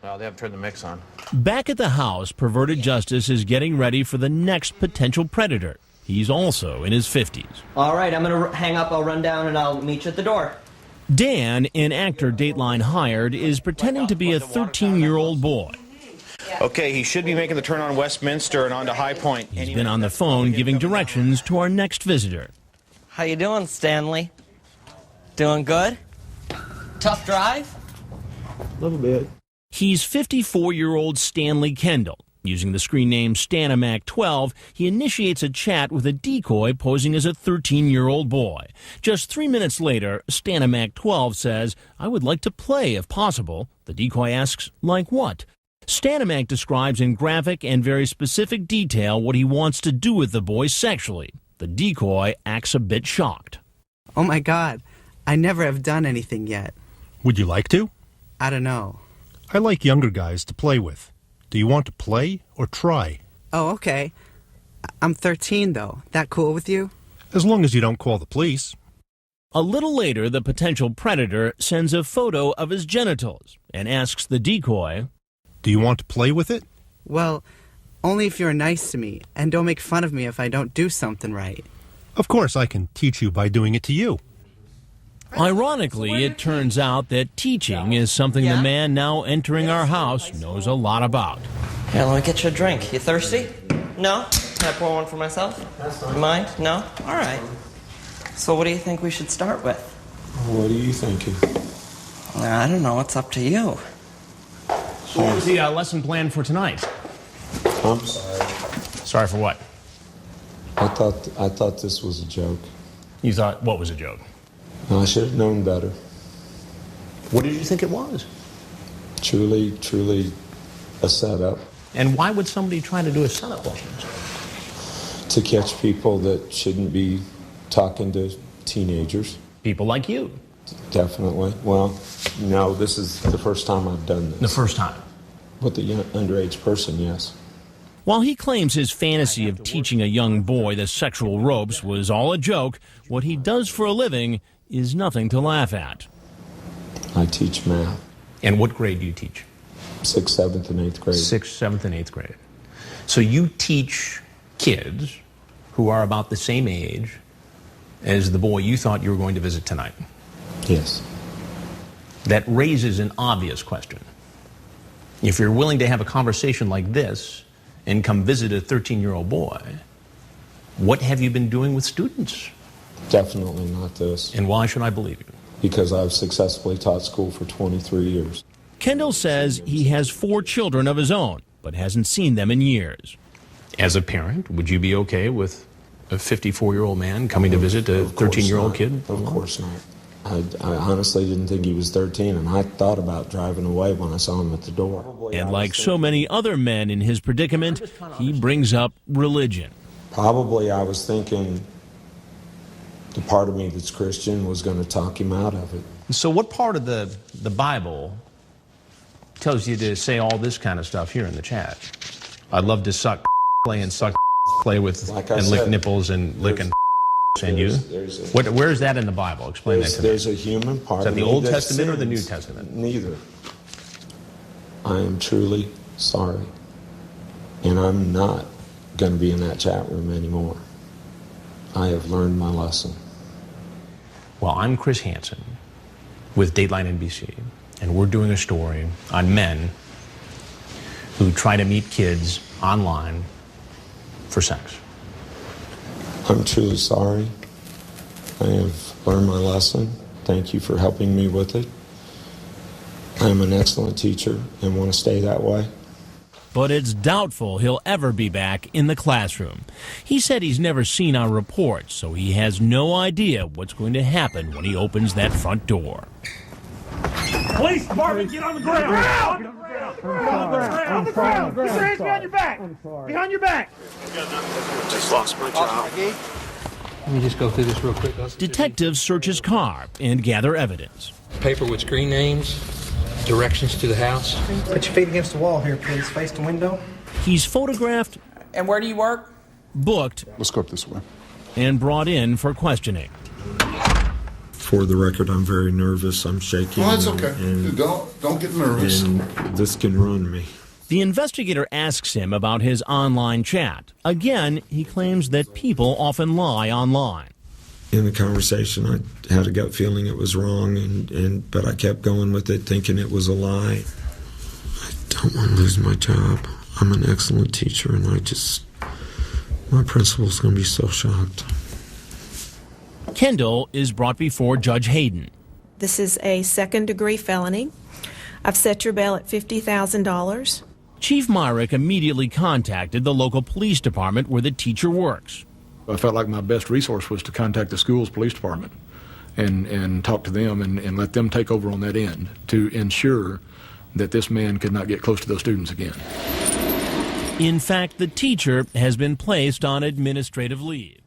Well, they haven't turned the mix on. Back at the house, perverted justice is getting ready for the next potential predator. He's also in his 50s. All right, I'm going to hang up. I'll run down and I'll meet you at the door. Dan, an actor Dateline hired, is pretending to be a 13-year-old boy. Okay, he should be making the turn on Westminster and onto High Point. He's been on the phone giving directions to our next visitor. How you doing, Stanley? Doing good? Tough drive? A little bit. He's 54-year-old Stanley Kendall. Using the screen name Stanamac12, he initiates a chat with a decoy posing as a 13-year-old boy. Just 3 minutes later, Stanamac12 says, "I would like to play if possible." The decoy asks, "Like what?" Stanamac describes in graphic and very specific detail what he wants to do with the boy sexually. The decoy acts a bit shocked. Oh my God, I never have done anything yet. Would you like to? I don't know. I like younger guys to play with. Do you want to play or try? Oh, okay. I'm 13 though. That cool with you? As long as you don't call the police. A little later, the potential predator sends a photo of his genitals and asks the decoy, Do you want to play with it? Well, only if you're nice to me and don't make fun of me if I don't do something right. Of course I can teach you by doing it to you. Ironically, it turns out that teaching is something the man now entering our house knows a lot about. Here, let me get you a drink. You thirsty? No? Can I pour one for myself? You mind? No? All right. So what do you think we should start with? What are you thinking? I don't know. It's up to you. What was the lesson plan for tonight? I'm sorry. Sorry for what? I thought this was a joke. You thought what was a joke? I should have known better. What did you think it was? Truly a setup. And why would somebody try to do a setup like this? To catch people that shouldn't be talking to teenagers. People like you. Definitely. Well, no, this is the first time I've done this. The first time. With a underage person, yes. While he claims his fantasy of teaching a young boy the sexual ropes was all a joke, what he does for a living is nothing to laugh at. I teach math. And what grade do you teach? 6th, 7th, and 8th grade. 6th, 7th, and 8th grade. So you teach kids who are about the same age as the boy you thought you were going to visit tonight. Yes. That raises an obvious question. If you're willing to have a conversation like this and come visit a 13-year-old boy, what have you been doing with students? Definitely not this. And why should I believe you? Because I've successfully taught school for 23 years. Kendall says he has 4 children of his own, but hasn't seen them in years. As a parent, would you be okay with a 54-year-old man coming to visit a 13-year-old kid? Of course not. I honestly didn't think he was 13, and I thought about driving away when I saw him at the door. And like so many other men in his predicament, he brings up religion. Probably I was thinking the part of me that's Christian was going to talk him out of it. So what part of the Bible tells you to say all this kind of stuff here in the chat? I'd love to suck, play and suck, play with, like and lick nipples and lick and and you? Where is that in the Bible? Explain that to me. There's a human part. Is that the Old Testament or the New Testament? Neither. I am truly sorry. And I'm not going to be in that chat room anymore. I have learned my lesson. Well, I'm Chris Hansen with Dateline NBC, and we're doing a story on men who try to meet kids online for sex. I'm truly sorry. I have learned my lesson. Thank you for helping me with it. I am an excellent teacher and want to stay that way. But it's doubtful he'll ever be back in the classroom. He said he's never seen our reports, so he has no idea what's going to happen when he opens that front door. Police department, get on the ground! On the ground! On the ground! Get your hands behind your back! Behind your back! Just lost my job. Let me just go through this real quick. Detectives search his car and gather evidence. Paper with screen names, directions to the house. Put your feet against the wall here, please. Face the window. He's photographed. And where do you work? Booked. Let's go up this way. And brought in for questioning. For the record, I'm very nervous. I'm shaking. Oh, that's okay. And Don't get nervous. And this can ruin me. The investigator asks him about his online chat. Again, he claims that people often lie online. In the conversation, I had a gut feeling it was wrong, but I kept going with it, thinking it was a lie. I don't want to lose my job. I'm an excellent teacher, and my principal's going to be so shocked. Kendall is brought before Judge Hayden. This is a second-degree felony. I've set your bail at $50,000. Chief Myrick immediately contacted the local police department where the teacher works. I felt like my best resource was to contact the school's police department and talk to them and let them take over on that end to ensure that this man could not get close to those students again. In fact, the teacher has been placed on administrative leave.